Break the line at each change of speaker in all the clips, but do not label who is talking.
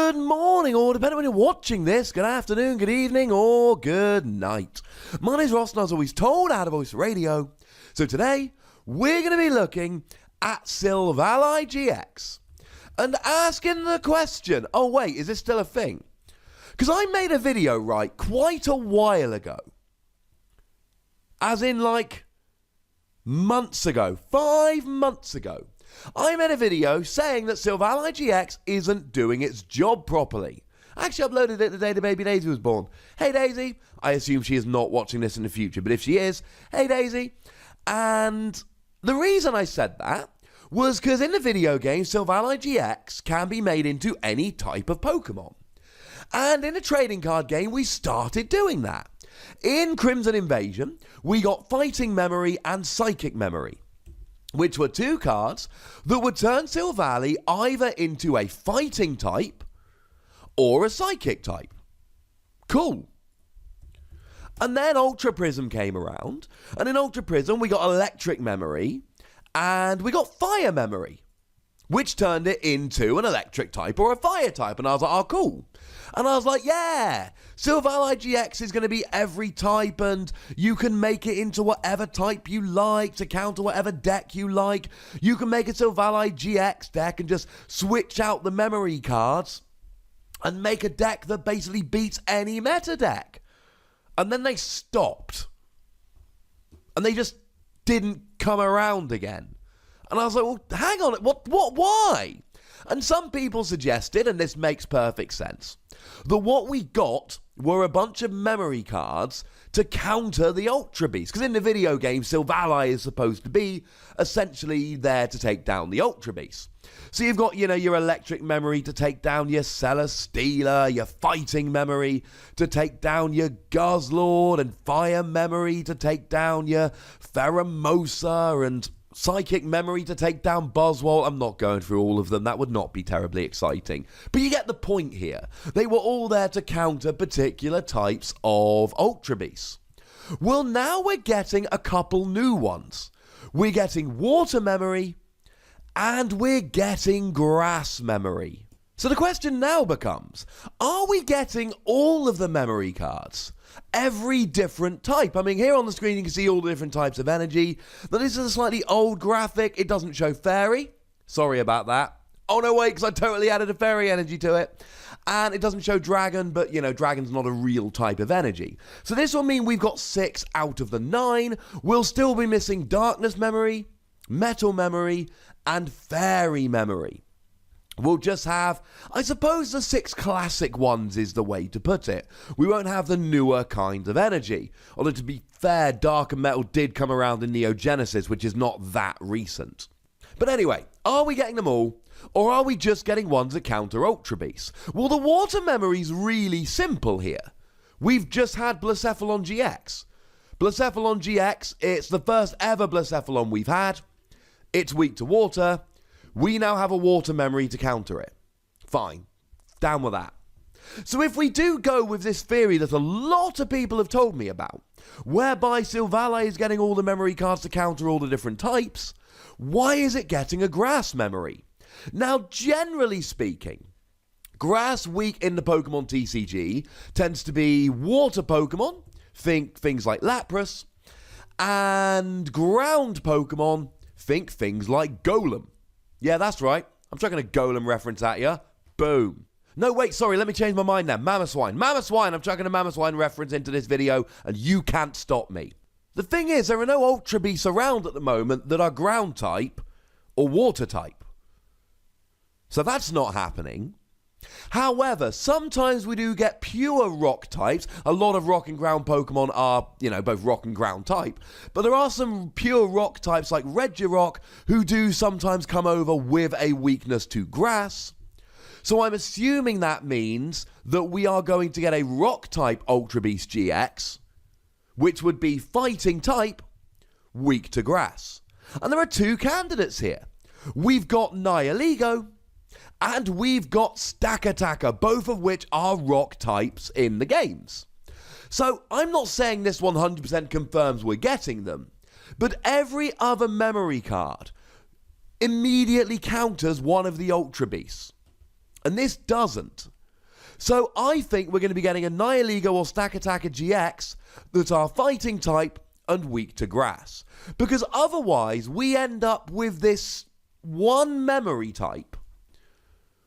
Good morning, or depending on when you're watching this, good afternoon, good evening, or good night. My name's Ross, and as always told, out of Voice Radio. So today, we're going to be looking at Silvally-GX and asking the question, oh wait, is this still a thing? Because I made a video, right, quite a while ago. As in, like, months ago, 5 months ago. I made a video saying that Silvally-GX isn't doing its job properly. I actually uploaded it the day the baby Daisy was born. Hey Daisy, I assume she is not watching this in the future, but if she is, hey Daisy. And the reason I said that was because in the video game, Silvally-GX can be made into any type of Pokemon. And in a trading card game, we started doing that. In Crimson Invasion, we got Fighting Memory and Psychic Memory, which were two cards that would turn Silvally either into a fighting type or a psychic type. Cool. And then Ultra Prism came around, and in Ultra Prism we got Electric Memory and we got Fire Memory, which turned it into an electric type or a fire type. And I was like, oh, cool. And I was like, yeah, Silvally-GX is going to be every type, and you can make it into whatever type you like to counter whatever deck you like. You can make a Silvally-GX deck and just switch out the memory cards and make a deck that basically beats any meta deck. And then they stopped. And they just didn't come around again. And I was like, well, hang on, why? And some people suggested, and this makes perfect sense, that what we got were a bunch of memory cards to counter the Ultra Beast. Because in the video game, Silvally is supposed to be essentially there to take down the Ultra Beast. So you've got, your electric memory to take down your Celesteela, your fighting memory to take down your Guzzlord, and fire memory to take down your Pheromosa, and psychic memory to take down Buzzwole. I'm not going through all of them. That would not be terribly exciting. But you get the point here. They were all there to counter particular types of Ultra Beasts. Well, now we're getting a couple new ones. We're getting Water Memory, and we're getting Grass Memory. So the question now becomes, are we getting all of the memory cards? Every different type. I mean, here on the screen you can see all the different types of energy. Now, this is a slightly old graphic. It doesn't show fairy. Sorry about that. Oh, no, wait, because I totally added a fairy energy to it. And it doesn't show dragon, but, dragon's not a real type of energy. So this will mean we've got 6 out of the 9. We'll still be missing darkness memory, metal memory, and fairy memory. We'll just have, I suppose, the 6 classic ones is the way to put it. We won't have the newer kind of energy. Although, to be fair, Dark and Metal did come around in Neo Genesis, which is not that recent. But anyway, are we getting them all? Or are we just getting ones that counter Ultra Beasts? Well, the Water Memory's really simple here. We've just had Blacephalon-GX. Blacephalon-GX, it's the first ever Blacephalon we've had. It's weak to water. We now have a Water Memory to counter it. Fine. Down with that. So if we do go with this theory that a lot of people have told me about, whereby Silvally is getting all the memory cards to counter all the different types, why is it getting a Grass Memory? Now, generally speaking, Grass weak in the Pokemon TCG tends to be water Pokemon, think things like Lapras, and ground Pokemon, think things like Golem. Yeah, that's right. I'm chucking a Golem reference at you. Boom. No, wait, sorry, let me change my mind now. Mamoswine. Mamoswine. I'm chucking a Mamoswine reference into this video, and you can't stop me. The thing is, there are no Ultra Beasts around at the moment that are ground type or water type. So that's not happening. However, sometimes we do get pure rock types. A lot of rock and ground Pokemon are, both rock and ground type. But there are some pure rock types like Regirock who do sometimes come over with a weakness to grass. So I'm assuming that means that we are going to get a rock type Ultra Beast GX, which would be fighting type, weak to grass. And there are 2 candidates here. We've got Nihilego, and we've got Stakataka, both of which are rock types in the games. So I'm not saying this 100% confirms we're getting them, but every other memory card immediately counters one of the Ultra Beasts. And this doesn't. So I think we're going to be getting a Nihiligo or Stakataka-GX that are fighting type and weak to grass. Because otherwise we end up with this one memory type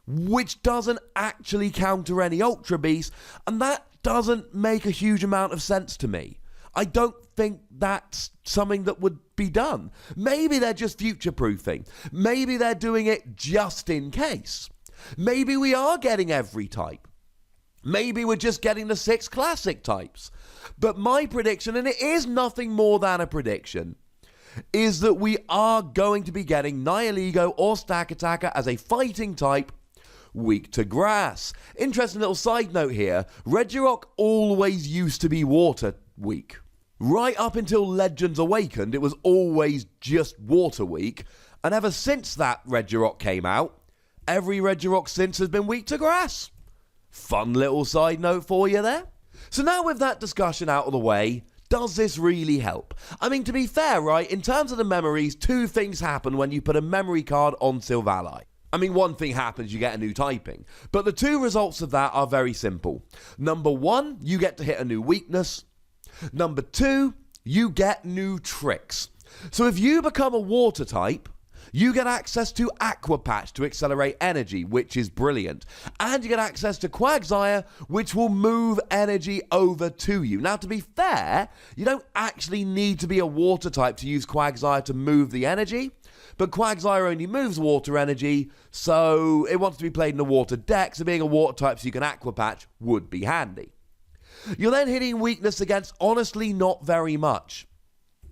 which doesn't actually counter any Ultra Beasts, and that doesn't make a huge amount of sense to me. I don't think that's something that would be done. Maybe they're just future-proofing. Maybe they're doing it just in case. Maybe we are getting every type. Maybe we're just getting the 6 classic types. But my prediction, and it is nothing more than a prediction, is that we are going to be getting Nihiligo or Stakataka as a fighting type weak to grass. Interesting little side note here. Regirock always used to be water weak. Right up until Legends Awakened, it was always just water weak. And ever since that Regirock came out, every Regirock since has been weak to grass. Fun little side note for you there. So now with that discussion out of the way, does this really help? I mean, to be fair, right, in terms of the memories, 2 things happen when you put a memory card on Silvally. I mean, one thing happens, you get a new typing. But the 2 results of that are very simple. Number 1, you get to hit a new weakness. Number 2, you get new tricks. So if you become a water type, you get access to Aqua Patch to accelerate energy, which is brilliant. And you get access to Quagsire, which will move energy over to you. Now, to be fair, you don't actually need to be a water type to use Quagsire to move the energy. But Quagsire only moves water energy, so it wants to be played in a water deck, so being a water type so you can Aqua Patch would be handy. You're then hitting weakness against, honestly, not very much.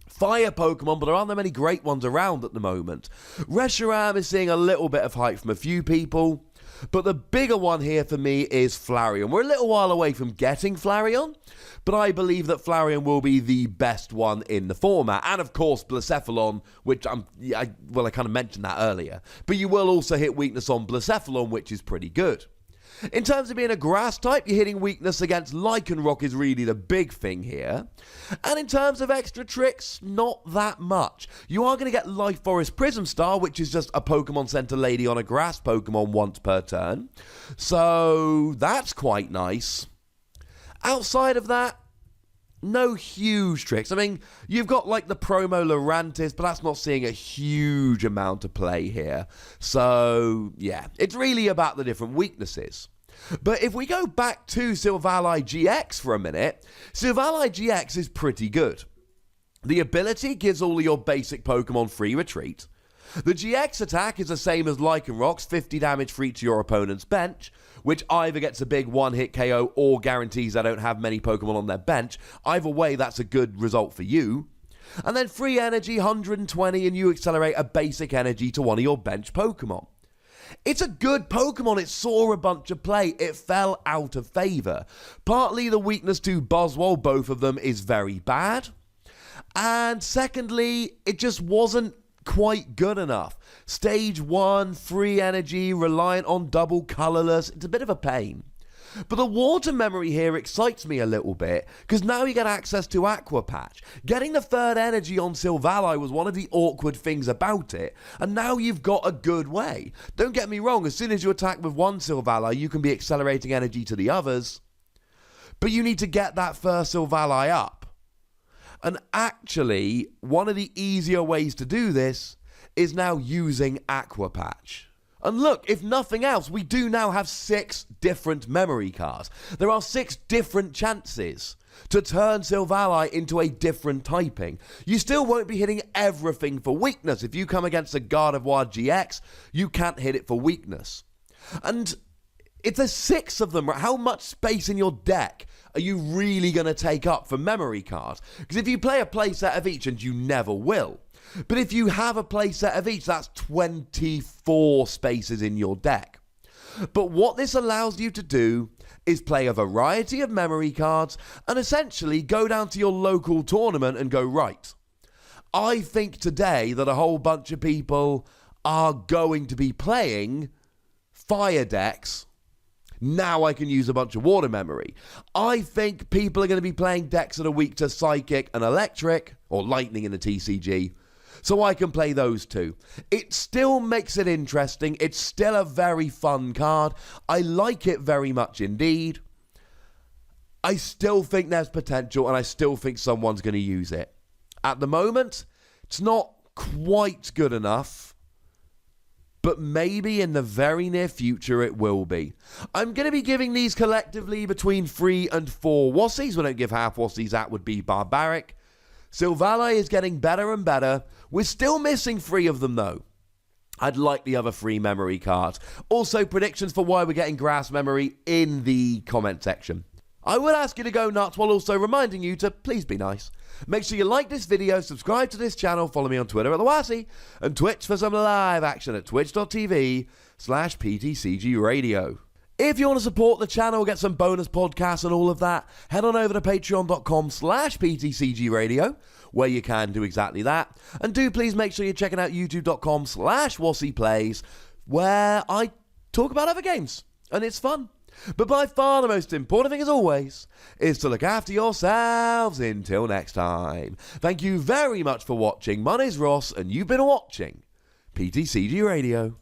Fire Pokemon, but there aren't that many great ones around at the moment. Reshiram is seeing a little bit of hype from a few people, but the bigger one here for me is Flareon. We're a little while away from getting Flareon, but I believe that Flareon will be the best one in the format. And of course, Blacephalon, which I kind of mentioned that earlier. But you will also hit weakness on Blacephalon, which is pretty good. In terms of being a grass type, you're hitting weakness against Lycanroc is really the big thing here. And in terms of extra tricks, not that much. You are going to get Life Forest Prism Star, which is just a Pokemon Center Lady on a grass Pokemon once per turn. So that's quite nice. Outside of that, no huge tricks. I mean, you've got like the promo Lurantis, but that's not seeing a huge amount of play here. So, yeah, it's really about the different weaknesses. But if we go back to Silvally-GX for a minute, Silvally-GX is pretty good. The ability gives all of your basic Pokemon free retreat. The GX attack is the same as Lycanroc's, 50 damage for each of your opponent's bench, which either gets a big one-hit KO or guarantees they don't have many Pokemon on their bench. Either way, that's a good result for you. And then free energy, 120, and you accelerate a basic energy to one of your bench Pokemon. It's a good Pokemon. It saw a bunch of play. It fell out of favour. Partly the weakness to Buzzwole, both of them, is very bad. And secondly, it just wasn't quite good enough. Stage 1, free energy, reliant on double colourless. It's a bit of a pain. But the water memory here excites me a little bit, because now you get access to Aqua Patch. Getting the third energy on Silvally was one of the awkward things about it, and now you've got a good way. Don't get me wrong, as soon as you attack with one Silvally, you can be accelerating energy to the others, but you need to get that first Silvally up. And actually, one of the easier ways to do this is now using Aqua Patch. And look, if nothing else, we do now have 6 different memory cards. There are 6 different chances to turn Silvally into a different typing. You still won't be hitting everything for weakness. If you come against a Gardevoir GX, you can't hit it for weakness. And if there's 6 of them, how much space in your deck are you really going to take up for memory cards? Because if you play a playset of each, and you never will, but if you have a playset of each, that's 24 spaces in your deck. But what this allows you to do is play a variety of memory cards and essentially go down to your local tournament and go, right, I think today that a whole bunch of people are going to be playing fire decks. Now I can use a bunch of water memory. I think people are going to be playing decks that are weak to Psychic and Electric, or Lightning in the TCG. so I can play those two. It still makes it interesting. It's still a very fun card. I like it very much indeed. I still think there's potential, and I still think someone's going to use it. At the moment, it's not quite good enough, but maybe in the very near future it will be. I'm going to be giving these collectively between 3 and 4 Wassies. We don't give half Wassies, that would be barbaric. Silvally is getting better and better. We're still missing 3 of them though. I'd like the other 3 memory cards. Also, predictions for why we're getting grass memory in the comment section. I would ask you to go nuts while also reminding you to please be nice. Make sure you like this video, subscribe to this channel, follow me on Twitter at the Wassie, and Twitch for some live action at twitch.tv/PTCGRadio. If you want to support the channel, get some bonus podcasts and all of that, head on over to patreon.com/PTCGRadio, where you can do exactly that. And do please make sure you're checking out youtube.com/WassiePlays, where I talk about other games, and it's fun. But by far the most important thing, as always, is to look after yourselves until next time. Thank you very much for watching. My name's Ross, and you've been watching PTCG Radio.